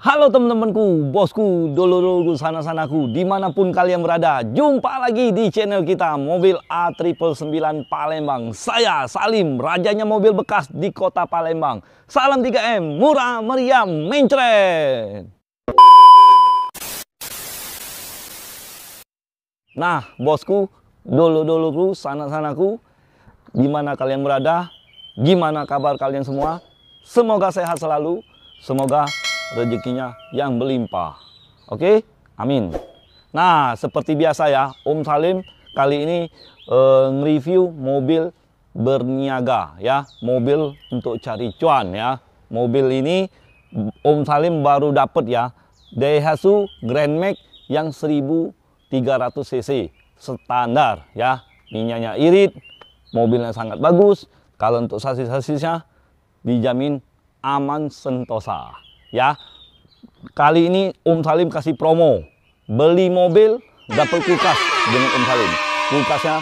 Halo teman-temanku, bosku, dulur-dulurku, sana-sanaku, dimanapun kalian berada. Jumpa lagi di channel kita, Mobil A999 Palembang. Saya Salim, rajanya mobil bekas di kota Palembang. Salam 3M, murah meriah, mencret. Nah, bosku, dulur-dulurku, sana-sanaku, dimana kalian berada, gimana kabar kalian semua? Semoga sehat selalu, semoga rezekinya yang berlimpah. Oke, amin. Nah, seperti biasa ya, Om Salim kali ini nge-review mobil berniaga ya, mobil untuk cari cuan ya. Mobil ini Om Salim baru dapat ya, Daihatsu Grand Max yang 1300 cc standar ya. Minyaknya irit, mobilnya sangat bagus. Kalau untuk sasis-sasisnya dijamin aman sentosa. Ya, kali ini Om Salim kasih promo, beli mobil dapat kulkas dengan Om Salim, kulkasnya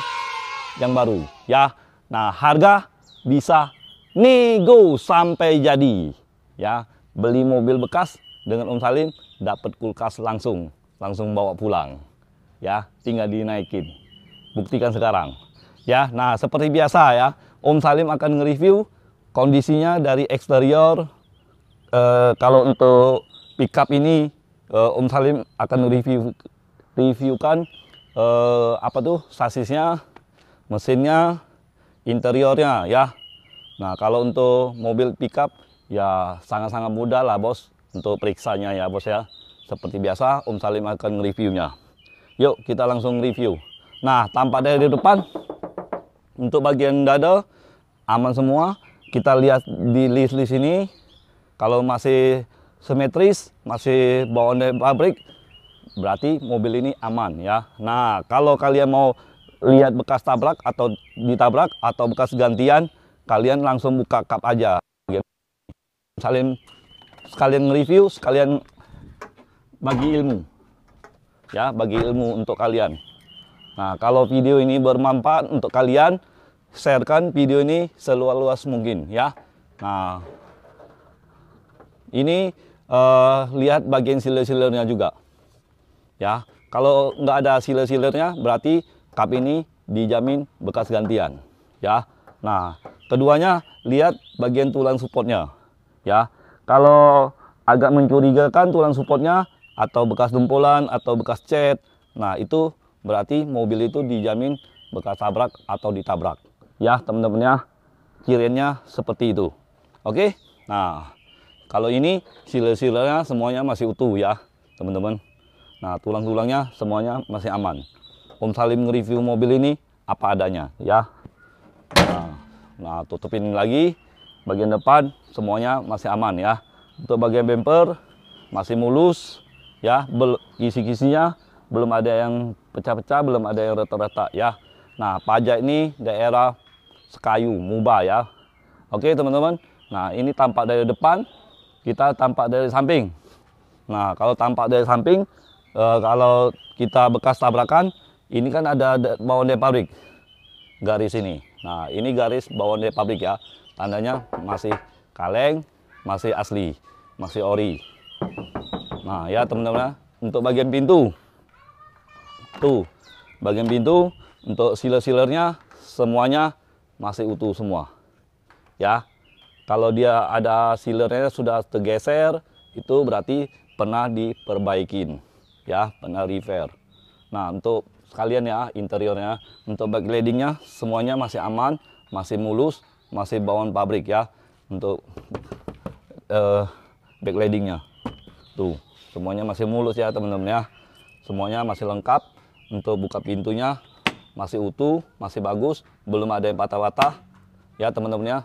yang baru ya. Nah, harga bisa nego sampai jadi ya. Beli mobil bekas dengan Om Salim dapat kulkas langsung bawa pulang ya, tinggal dinaikin, buktikan sekarang ya. Nah, seperti biasa ya, Om Salim akan nge-review kondisinya dari eksterior. Kalau untuk pickup ini Om Salim akan reviewkan apa tuh sasisnya, mesinnya, interiornya ya. Nah, kalau untuk mobil pickup ya sangat-sangat mudah lah bos untuk periksanya ya bos ya. Seperti biasa Om Salim akan reviewnya. Yuk kita langsung review. Nah, tampak dari depan untuk bagian dada aman semua. Kita lihat di list-list ini. Kalau masih simetris, masih bawaan dari pabrik, berarti mobil ini aman ya. Nah, kalau kalian mau lihat bekas tabrak atau ditabrak atau bekas gantian, kalian langsung buka kap aja. Sekalian review, sekalian bagi ilmu. Ya, bagi ilmu untuk kalian. Nah, kalau video ini bermanfaat untuk kalian, sharekan video ini seluas-luas mungkin ya. Nah, ini lihat bagian sealer-sealernya juga ya. Kalau nggak ada sealer-sealernya berarti kap ini dijamin bekas gantian ya. Nah, keduanya lihat bagian tulang supportnya ya. Kalau agak mencurigakan tulang supportnya atau bekas dempolan atau bekas cat, nah itu berarti mobil itu dijamin bekas tabrak atau ditabrak ya teman-teman ya. Cirinya seperti itu. Oke. Nah, kalau ini sealer-sealernya semuanya masih utuh ya teman-teman. Nah, tulang-tulangnya semuanya masih aman. Om Salim nge-review mobil ini apa adanya ya. Nah, tutupin lagi bagian depan semuanya masih aman ya. Untuk bagian bumper masih mulus ya, kisi-kisinya belum ada yang pecah-pecah, belum ada yang retak-retak ya. Nah, pajak ini daerah Sekayu, Muba ya. Oke teman-teman. Nah, ini tampak dari depan. Kita tampak dari samping. Nah, kalau tampak dari samping, kalau kita bekas tabrakan, ini kan ada bawaan dari pabrik, garis ini. Nah, ini garis bawaan dari pabrik ya, tandanya masih kaleng, masih asli, masih ori. Nah, ya teman-teman, untuk bagian pintu, tuh, bagian pintu untuk sealer-sealernya semuanya masih utuh semua, ya. Kalau dia ada sealernya sudah tergeser, itu berarti pernah diperbaikin, ya, pernah repair. Nah, untuk sekalian ya interiornya, untuk backlightingnya semuanya masih aman, masih mulus, masih bawaan pabrik ya. Untuk backlightingnya, tuh semuanya masih mulus ya teman-teman ya. Semuanya masih lengkap. Untuk buka pintunya masih utuh, masih bagus, belum ada yang patah-patah, ya teman-teman ya.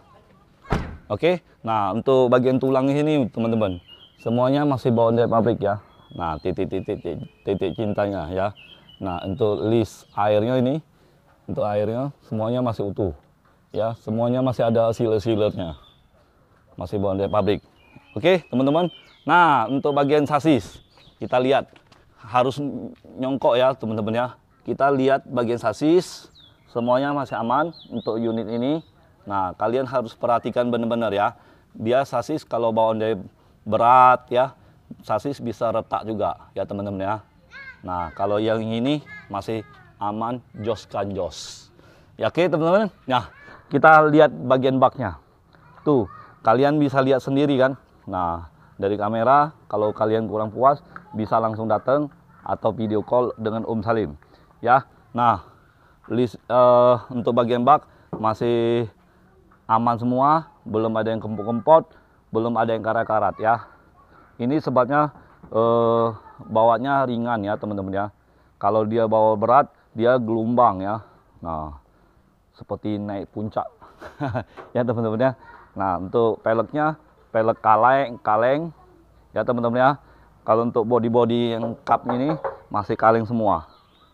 Oke, nah untuk bagian tulang ini teman-teman, semuanya masih bawaan dari pabrik ya. Nah, titik cintanya ya. Nah, untuk list airnya ini, untuk airnya semuanya masih utuh ya, semuanya masih ada sealer-sealernya, masih bawaan dari pabrik. Oke teman-teman. Nah, untuk bagian sasis kita lihat harus nyongkok ya teman-teman ya. Kita lihat bagian sasis semuanya masih aman untuk unit ini. Nah, kalian harus perhatikan benar-benar ya. Dia sasis kalau bawaan dari berat ya, sasis bisa retak juga ya teman-teman ya. Nah kalau yang ini masih aman, jos kan jos. Ya oke teman-teman. Nah kita lihat bagian baknya. Tuh kalian bisa lihat sendiri kan. Nah dari kamera kalau kalian kurang puas bisa langsung datang atau video call dengan Om Salim ya. Nah untuk bagian bak masih aman semua, belum ada yang kempot-kempot, belum ada yang karat-karat ya. Ini sebabnya bawanya ringan ya teman-teman ya. Kalau dia bawa berat dia gelombang ya. Nah seperti naik puncak ya teman-teman ya. Nah untuk peleknya pelek kaleng ya teman-teman ya. Kalau untuk body yang cup ini masih kaleng semua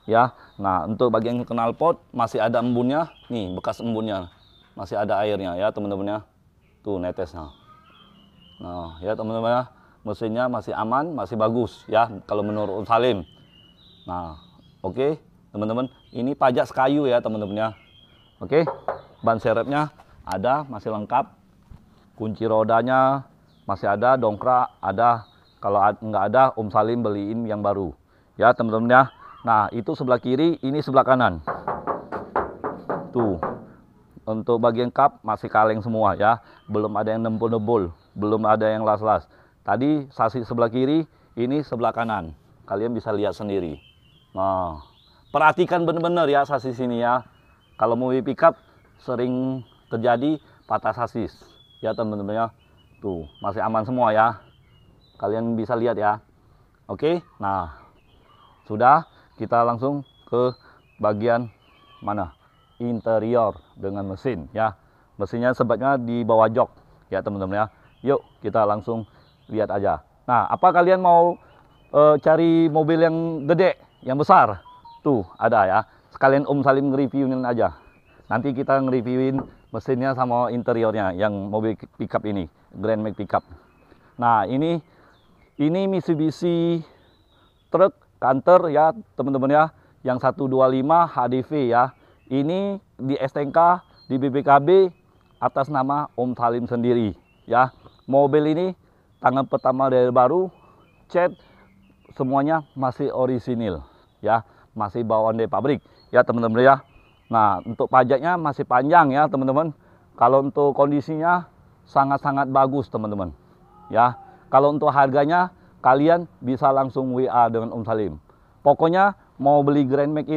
ya. Nah untuk bagian knalpot masih ada embunnya nih, bekas embunnya masih ada airnya ya teman-teman ya. Tuh netesnya. Nah ya teman-teman ya, mesinnya masih aman, masih bagus ya kalau menurut Om Salim. Nah oke teman-teman, ini pajak sekayu ya teman-teman ya. Oke, ban serepnya ada, masih lengkap. Kunci rodanya masih ada, dongkrak ada. Kalau nggak ada, Om Salim beliin yang baru. Ya teman-teman ya. Nah itu sebelah kiri, ini sebelah kanan. Tuh, untuk bagian kap masih kaleng semua ya. Belum ada yang nempel-nempel, belum ada yang las-las. Tadi sasis sebelah kiri, ini sebelah kanan. Kalian bisa lihat sendiri. Nah, perhatikan benar-benar ya sasis ini ya. Kalau mobil pickup sering terjadi patah sasis. Ya teman-teman ya. Tuh, masih aman semua ya. Kalian bisa lihat ya. Oke, nah sudah, kita langsung ke bagian mana? Interior dengan mesin ya. Mesinnya sebabnya di bawah jok ya teman-teman ya. Yuk kita langsung lihat aja. Nah apa kalian mau cari mobil yang gede, yang besar? Tuh ada ya. Sekalian Om Salim nge-reviewin aja. Nanti kita nge-reviewin mesinnya sama interiornya yang mobil pickup ini, Grand Max pickup. Nah ini Mitsubishi truk Canter ya teman-teman ya, yang 125 HDV ya. Ini di STNK, di BPKB atas nama Om Salim sendiri ya. Mobil ini tangan pertama dari baru, cat semuanya masih orisinil ya, masih bawaan dari pabrik ya teman-teman ya. Nah untuk pajaknya masih panjang ya teman-teman. Kalau untuk kondisinya sangat-sangat bagus teman-teman ya. Kalau untuk harganya kalian bisa langsung WA dengan Om Salim. Pokoknya mau beli Grand Max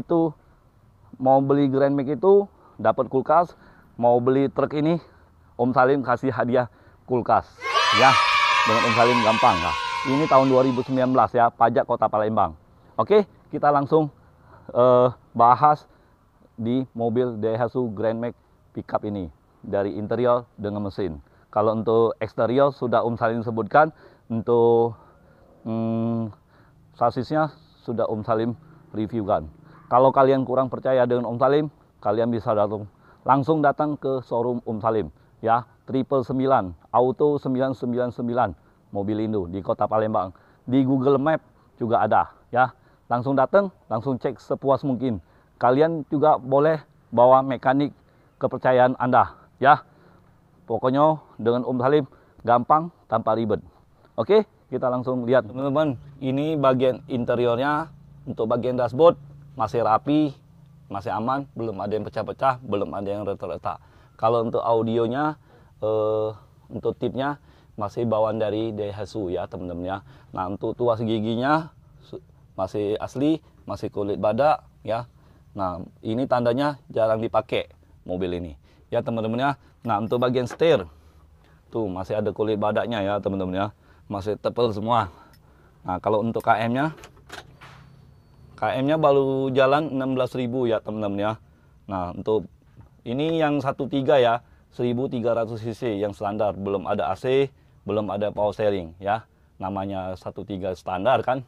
itu dapat kulkas, mau beli truk ini Om Salim kasih hadiah kulkas ya. Dengan Om Salim gampang lah. Ini tahun 2019 ya, pajak Kota Palembang. Oke, kita langsung bahas di mobil Daihatsu Grand Max pickup ini dari interior dengan mesin. Kalau untuk eksterior sudah Om Salim sebutkan, untuk sasisnya sudah Om Salim reviewkan. Kalau kalian kurang percaya dengan Om Salim, kalian bisa langsung datang ke showroom Om Salim ya, 999 Auto 999 Mobilindo di Kota Palembang. Di Google Map juga ada ya. Langsung datang, langsung cek sepuas mungkin. Kalian juga boleh bawa mekanik kepercayaan Anda ya. Pokoknya dengan Om Salim gampang tanpa ribet. Oke, kita langsung lihat teman-teman. Ini bagian interiornya. Untuk bagian dashboard masih rapi, masih aman, belum ada yang pecah-pecah, belum ada yang retak-retak. Kalau untuk audionya, untuk tipnya masih bawaan dari Daihatsu ya teman-teman ya. Nah untuk tuas giginya masih asli, masih kulit badak ya. Nah ini tandanya jarang dipakai mobil ini ya teman-teman ya. Nah untuk bagian setir tuh masih ada kulit badaknya ya teman-teman ya, masih tebal semua. Nah kalau untuk KM-nya baru jalan 16.000 ya teman-teman ya. Nah untuk ini yang 13 ya, 1300 cc yang standar, belum ada AC, belum ada power steering ya. Namanya 13 standar kan,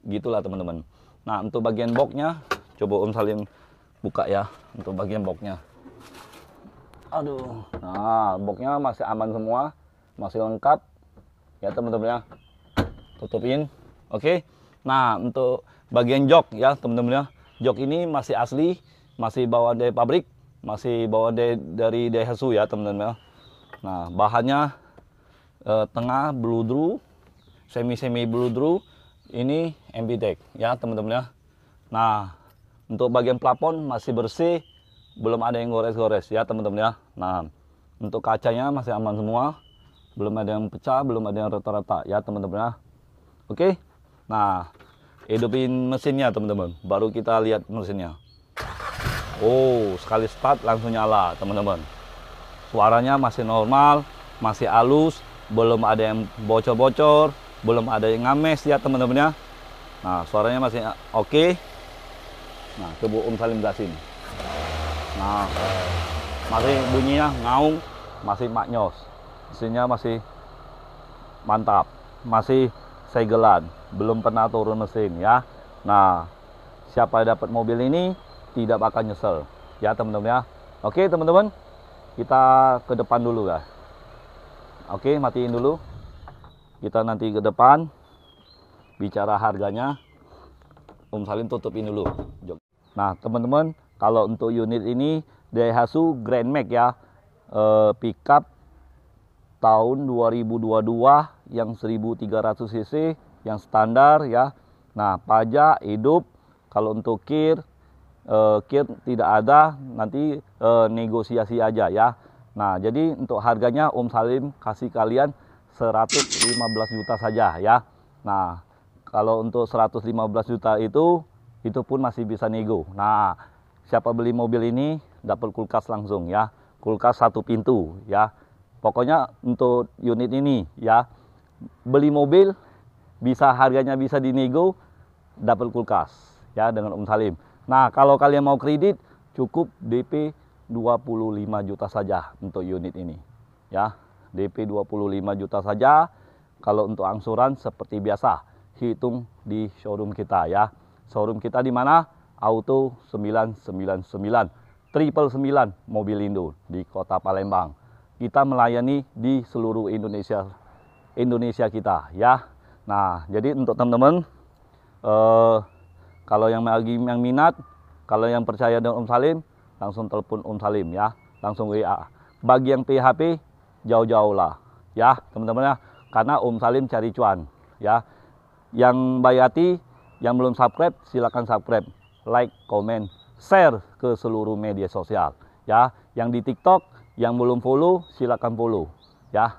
gitulah teman-teman. Nah untuk bagian boxnya coba Om Salim buka ya. Untuk bagian boxnya, aduh, nah boxnya masih aman semua, masih lengkap ya teman-teman ya. Tutupin, oke. Nah untuk bagian jok ya teman-teman ya, jok ini masih asli, masih bawaan dari pabrik, masih bawaan dari Daihatsu ya teman-teman ya. Nah bahannya tengah bludru semi bludru, ini MBTEK ya teman-teman ya. Nah, untuk bagian plafon masih bersih, belum ada yang gores-gores ya teman-teman ya. Nah, untuk kacanya masih aman semua, belum ada yang pecah, belum ada yang rata-rata ya teman-teman ya. Oke, nah hidupin mesinnya teman-teman, baru kita lihat mesinnya. Oh, sekali start langsung nyala teman-teman. Suaranya masih normal, masih halus, belum ada yang bocor-bocor, belum ada yang ngames ya teman-teman ya. Nah, suaranya masih oke. Nah, coba Om Salim gasin. Nah, masih bunyinya ngaung, masih maknyos. Mesinnya masih mantap, masih segelan, belum pernah turun mesin ya. Nah, siapa yang dapat mobil ini tidak bakal nyesel ya teman-teman ya. Oke teman-teman, kita ke depan dulu ya. Oke, matiin dulu. Kita nanti ke depan bicara harganya. Om Salim tutupin dulu. Nah teman-teman, kalau untuk unit ini Daihatsu Grand Max ya, pickup tahun 2022 yang 1300 cc yang standar ya. Nah, pajak hidup. Kalau untuk kir tidak ada, nanti negosiasi aja ya. Nah, jadi untuk harganya Om Salim kasih kalian 115 juta saja ya. Nah, kalau untuk 115 juta itu pun masih bisa nego. Nah, siapa beli mobil ini dapat kulkas langsung ya. Kulkas 1 pintu ya. Pokoknya untuk unit ini ya, beli mobil bisa harganya bisa dinego, dapat kulkas ya dengan Om Salim. Nah, kalau kalian mau kredit cukup DP 25 juta saja untuk unit ini ya. DP 25 juta saja. Kalau untuk angsuran seperti biasa, hitung di showroom kita ya. Showroom kita di mana? Auto 999 999 Mobilindo di Kota Palembang. Kita melayani di seluruh Indonesia kita ya. Nah, jadi untuk teman-teman, kalau yang minat, kalau yang percaya dengan Om Salim, langsung telepon Om Salim ya, langsung WA. Bagi yang PHP, jauh-jauh lah ya teman-teman ya, karena Om Salim cari cuan ya. Yang Bayati, yang belum subscribe, silakan subscribe, like, komen, share ke seluruh media sosial ya. Yang di TikTok, yang belum follow, silakan follow ya,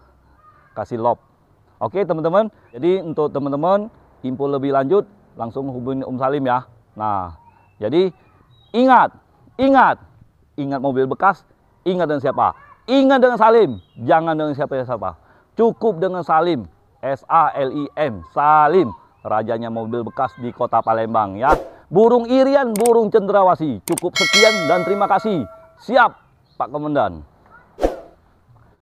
kasih love. Oke teman-teman, jadi untuk teman-teman info lebih lanjut langsung hubungi Om Salim ya. Nah, jadi ingat mobil bekas, ingat dengan siapa? Ingat dengan Salim, jangan dengan siapa-siapa. Cukup dengan Salim, SALIM, Salim, rajanya mobil bekas di Kota Palembang ya. Burung irian, burung cendrawasih. Cukup sekian dan terima kasih. Siap, Pak Komandan.